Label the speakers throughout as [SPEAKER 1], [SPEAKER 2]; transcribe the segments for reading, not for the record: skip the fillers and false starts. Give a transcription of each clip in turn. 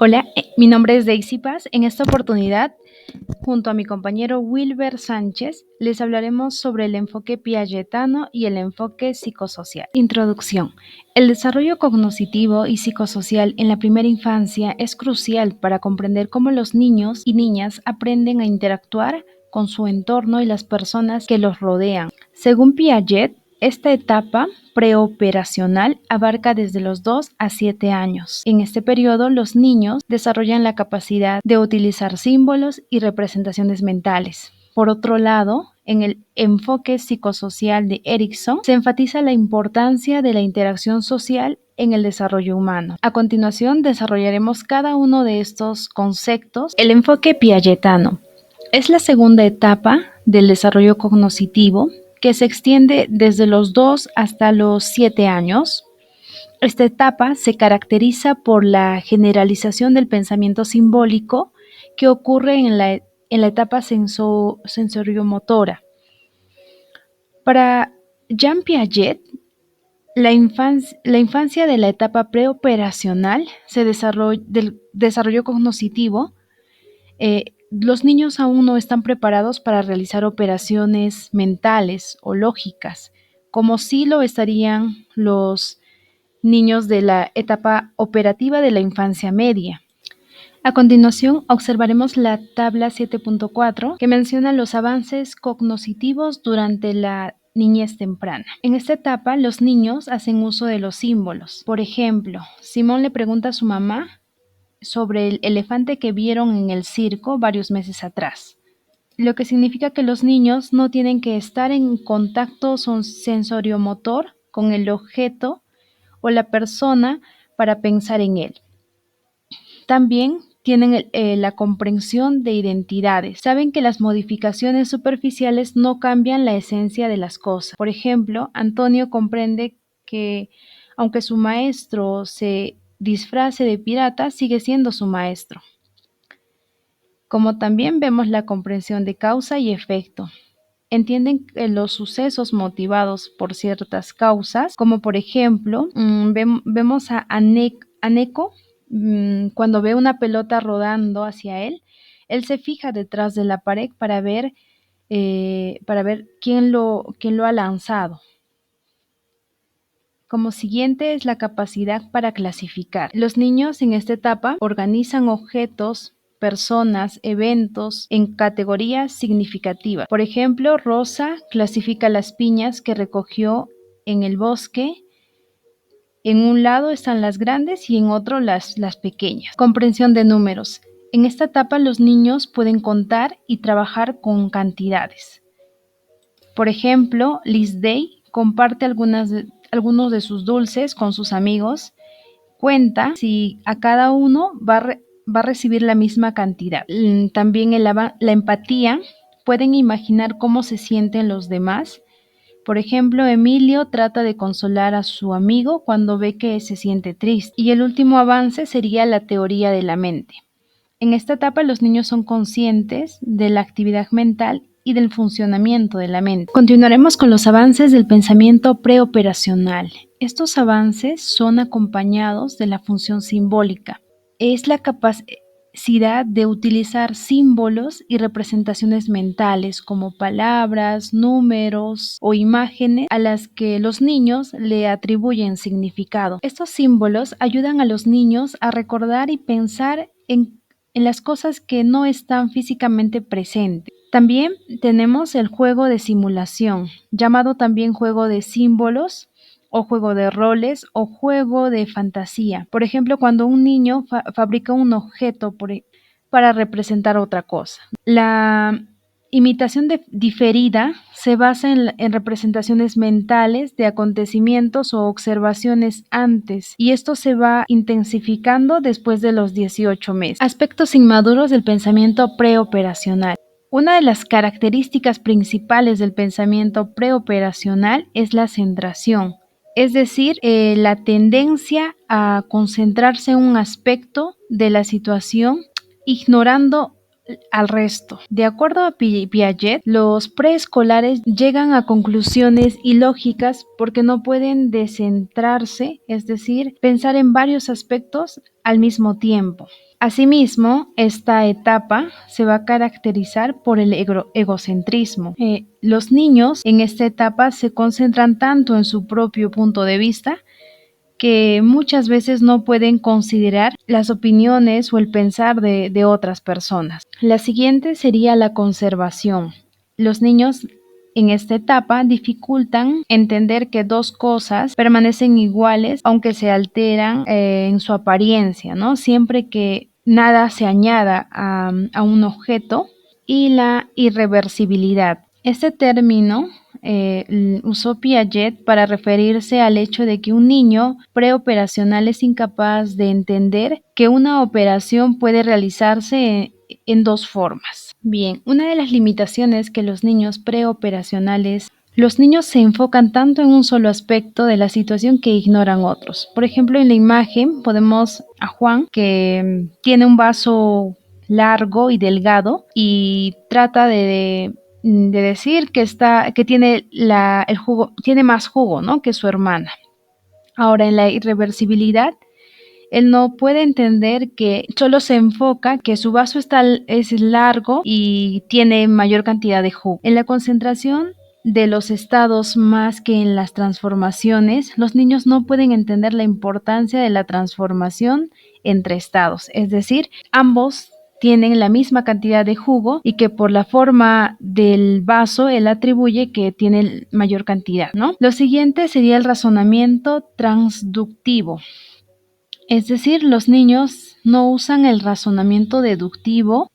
[SPEAKER 1] Hola, mi nombre es Daisy Paz. En esta oportunidad, junto a mi compañero Wilber Sánchez, les hablaremos sobre el enfoque piagetano y el enfoque psicosocial. Introducción. El desarrollo cognitivo y psicosocial en la primera infancia es crucial para comprender cómo los niños y niñas aprenden a interactuar con su entorno y las personas que los rodean. Según Piaget, esta etapa preoperacional abarca desde los 2 a 7 años. En este periodo, los niños desarrollan la capacidad de utilizar símbolos y representaciones mentales. Por otro lado, en el enfoque psicosocial de Erikson, se enfatiza la importancia de la interacción social en el desarrollo humano. A continuación, desarrollaremos cada uno de estos conceptos. El enfoque piagetano es la segunda etapa del desarrollo cognitivo que se extiende desde los 2 hasta los 7 años. Esta etapa se caracteriza por la generalización del pensamiento simbólico que ocurre en la etapa sensoriomotora. Para Jean Piaget, la infancia de la etapa preoperacional del desarrollo cognitivo, los niños aún no están preparados para realizar operaciones mentales o lógicas, como sí lo estarían los niños de la etapa operativa de la infancia media. A continuación, observaremos la tabla 7.4 que menciona los avances cognitivos durante la niñez temprana. En esta etapa, los niños hacen uso de los símbolos. Por ejemplo, Simón le pregunta a su mamá sobre el elefante que vieron en el circo varios meses atrás, lo que significa que los niños no tienen que estar en contacto sensoriomotor con el objeto o la persona para pensar en él. También tienen la comprensión de identidades. Saben que las modificaciones superficiales no cambian la esencia de las cosas. Por ejemplo, Antonio comprende que aunque su maestro se disfrace de pirata, sigue siendo su maestro. Como también vemos la comprensión de causa y efecto. Entienden que los sucesos motivados por ciertas causas, como por ejemplo, vemos a Aneko, cuando ve una pelota rodando hacia él se fija detrás de la pared para ver quién lo ha lanzado. Como siguiente es la capacidad para clasificar. Los niños en esta etapa organizan objetos, personas, eventos en categorías significativas. Por ejemplo, Rosa clasifica las piñas que recogió en el bosque. En un lado están las grandes y en otro las pequeñas. Comprensión de números. En esta etapa los niños pueden contar y trabajar con cantidades. Por ejemplo, Liz Day comparte algunos de sus dulces con sus amigos, cuenta si a cada uno va a recibir la misma cantidad. También la empatía, pueden imaginar cómo se sienten los demás. Por ejemplo, Emilio trata de consolar a su amigo cuando ve que se siente triste. Y el último avance sería la teoría de la mente. En esta etapa los niños son conscientes de la actividad mental y del funcionamiento de la mente. Continuaremos con los avances del pensamiento preoperacional. Estos avances son acompañados de la función simbólica. Es la capacidad de utilizar símbolos y representaciones mentales como palabras, números o imágenes a las que los niños le atribuyen significado. Estos símbolos ayudan a los niños a recordar y pensar en las cosas que no están físicamente presentes. También tenemos el juego de simulación, llamado también juego de símbolos o juego de roles o juego de fantasía. Por ejemplo, cuando un niño fabrica un objeto para representar otra cosa. La imitación diferida se basa en representaciones mentales de acontecimientos o observaciones antes, y esto se va intensificando después de los 18 meses. Aspectos inmaduros del pensamiento preoperacional. Una de las características principales del pensamiento preoperacional es la centración, es decir, la tendencia a concentrarse en un aspecto de la situación, ignorando al resto. De acuerdo a Piaget, los preescolares llegan a conclusiones ilógicas porque no pueden descentrarse, es decir, pensar en varios aspectos al mismo tiempo. Asimismo, esta etapa se va a caracterizar por el egocentrismo. Los niños en esta etapa se concentran tanto en su propio punto de vista que muchas veces no pueden considerar las opiniones o el pensar de otras personas. La siguiente sería la conservación. Los niños en esta etapa dificultan entender que dos cosas permanecen iguales aunque se alteran en su apariencia, ¿no? Siempre que nada se añada a un objeto. Y la irreversibilidad. Este término usó Piaget para referirse al hecho de que un niño preoperacional es incapaz de entender que una operación puede realizarse en dos formas. Bien, una de las limitaciones que los niños preoperacionales los niños se enfocan tanto en un solo aspecto de la situación que ignoran otros. Por ejemplo, en la imagen podemos a Juan que tiene un vaso largo y delgado y trata de decir que tiene el jugo, tiene más jugo, ¿no?, que su hermana. Ahora, en la irreversibilidad, él no puede entender que solo se enfoca que su vaso es largo y tiene mayor cantidad de jugo. En la concentración de los estados más que en las transformaciones, los niños no pueden entender la importancia de la transformación entre estados, es decir, ambos tienen la misma cantidad de jugo y que por la forma del vaso él atribuye que tiene mayor cantidad, ¿no? Lo siguiente sería el razonamiento transductivo. Es decir, los niños no usan el razonamiento deductivo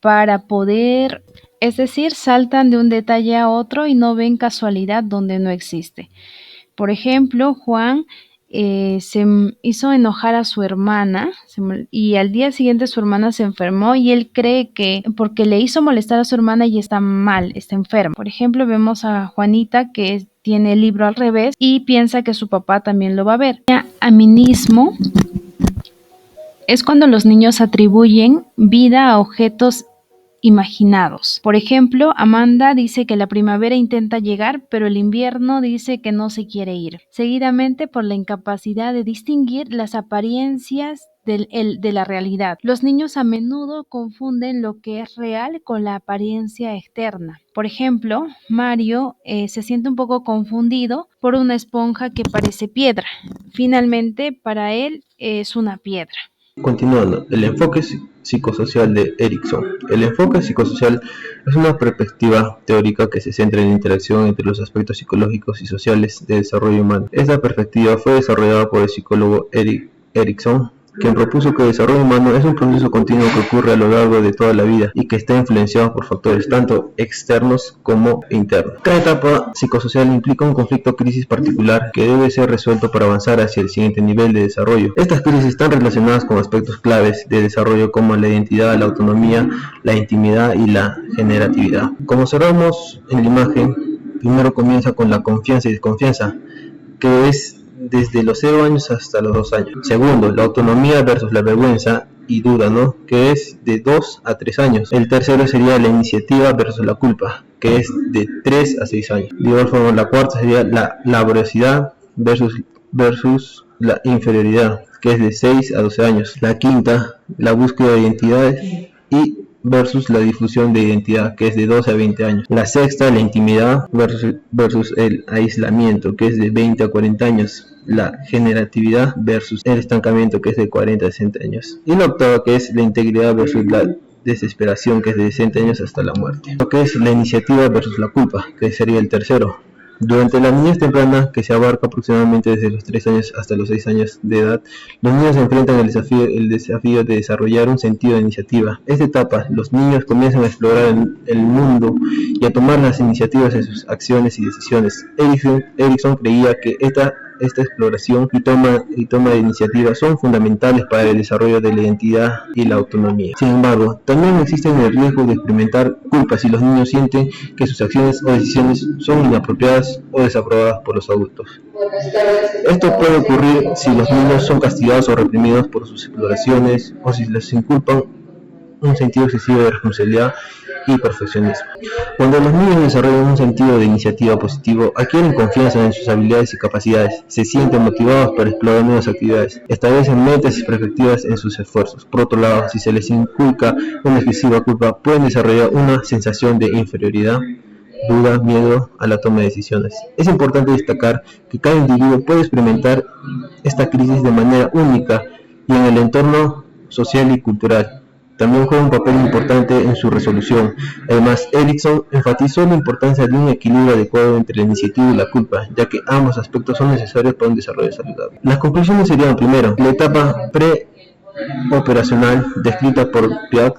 [SPEAKER 1] para poder, es decir, saltan de un detalle a otro y no ven casualidad donde no existe. Por ejemplo, Juan se hizo enojar a su hermana y al día siguiente su hermana se enfermó y él cree que porque le hizo molestar a su hermana y está mal, está enferma. Por ejemplo, vemos a Juanita que tiene el libro al revés y piensa que su papá también lo va a ver. Aminismo es cuando los niños atribuyen vida a objetos imaginados. Por ejemplo, Amanda dice que la primavera intenta llegar, pero el invierno dice que no se quiere ir, seguidamente por la incapacidad de distinguir las apariencias de la realidad. Los niños a menudo confunden lo que es real con la apariencia externa. Por ejemplo, Mario se siente un poco confundido por una esponja que parece piedra. Finalmente, para él es una piedra.
[SPEAKER 2] Continuando, el enfoque psicosocial de Erikson. El enfoque psicosocial es una perspectiva teórica que se centra en la interacción entre los aspectos psicológicos y sociales del desarrollo humano. Esta perspectiva fue desarrollada por el psicólogo Erikson, quien propuso que el desarrollo humano es un proceso continuo que ocurre a lo largo de toda la vida y que está influenciado por factores tanto externos como internos. Cada etapa psicosocial implica un conflicto o crisis particular que debe ser resuelto para avanzar hacia el siguiente nivel de desarrollo. Estas crisis están relacionadas con aspectos claves de desarrollo como la identidad, la autonomía, la intimidad y la generatividad. Como observamos en la imagen, primero comienza con la confianza y desconfianza, que es desde los 0 años hasta los 2 años. Segundo, la autonomía versus la vergüenza y duda, ¿no?, que es de 2 a 3 años. El tercero sería la iniciativa versus la culpa, que es de 3 a 6 años. De igual forma, la cuarta sería la laboriosidad versus la inferioridad, que es de 6 a 12 años. La quinta, la búsqueda de identidades y versus la difusión de identidad, que es de 12 a 20 años. La sexta, la intimidad versus el aislamiento, que es de 20 a 40 años. La generatividad versus el estancamiento, que es de 40 a 60 años. Y la octava, que es la integridad versus la desesperación, que es de 60 años hasta la muerte. Lo que es la iniciativa versus la culpa, que sería el tercero. Durante la niñez temprana, que se abarca aproximadamente desde los 3 años hasta los 6 años de edad, los niños enfrentan el desafío de desarrollar un sentido de iniciativa. Esta etapa, los niños comienzan a explorar el mundo y a tomar las iniciativas en sus acciones y decisiones. Erikson creía que esta exploración y toma de iniciativa son fundamentales para el desarrollo de la identidad y la autonomía. Sin embargo, también existe el riesgo de experimentar culpa si los niños sienten que sus acciones o decisiones son inapropiadas o desaprobadas por los adultos. Esto puede ocurrir si los niños son castigados o reprimidos por sus exploraciones o si les inculpan un sentido excesivo de responsabilidad y perfeccionismo. Cuando los niños desarrollan un sentido de iniciativa positivo, adquieren confianza en sus habilidades y capacidades, se sienten motivados para explorar nuevas actividades, establecen metas y perspectivas en sus esfuerzos. Por otro lado, si se les inculca una excesiva culpa, pueden desarrollar una sensación de inferioridad, duda, miedo a la toma de decisiones. Es importante destacar que cada individuo puede experimentar esta crisis de manera única y en el entorno social y cultural también juega un papel importante en su resolución. Además, Erikson enfatizó la importancia de un equilibrio adecuado entre la iniciativa y la culpa, ya que ambos aspectos son necesarios para un desarrollo saludable. Las conclusiones serían: primero, la etapa preoperacional descrita por Piaget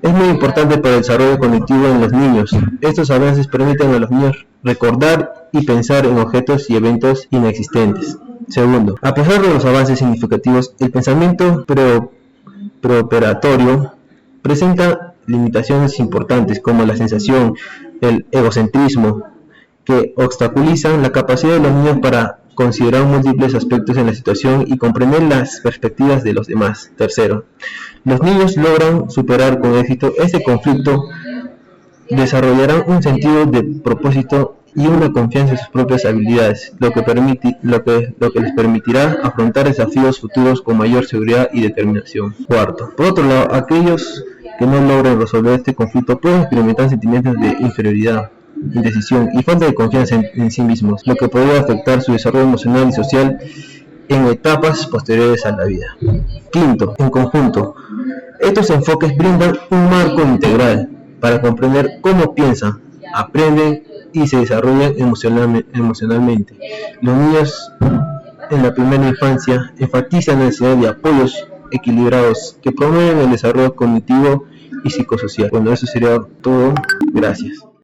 [SPEAKER 2] es muy importante para el desarrollo cognitivo en los niños. Estos avances permiten a los niños recordar y pensar en objetos y eventos inexistentes. Segundo, a pesar de los avances significativos, el pensamiento preoperatorio presenta limitaciones importantes como la sensación, el egocentrismo, que obstaculizan la capacidad de los niños para considerar múltiples aspectos en la situación y comprender las perspectivas de los demás. Tercero, los niños logran superar con éxito este conflicto, desarrollarán un sentido de propósito y una confianza en sus propias habilidades, lo que les permitirá afrontar desafíos futuros con mayor seguridad y determinación. Cuarto, por otro lado, aquellos que no logren resolver este conflicto pueden experimentar sentimientos de inferioridad, indecisión y falta de confianza en sí mismos, lo que podría afectar su desarrollo emocional y social en etapas posteriores a la vida. Quinto, en conjunto, estos enfoques brindan un marco integral para comprender cómo piensan, aprenden y se desarrollan emocionalmente. Los niños en la primera infancia enfatizan la necesidad de apoyos equilibrados que promueven el desarrollo cognitivo y psicosocial. Bueno, eso sería todo. Gracias.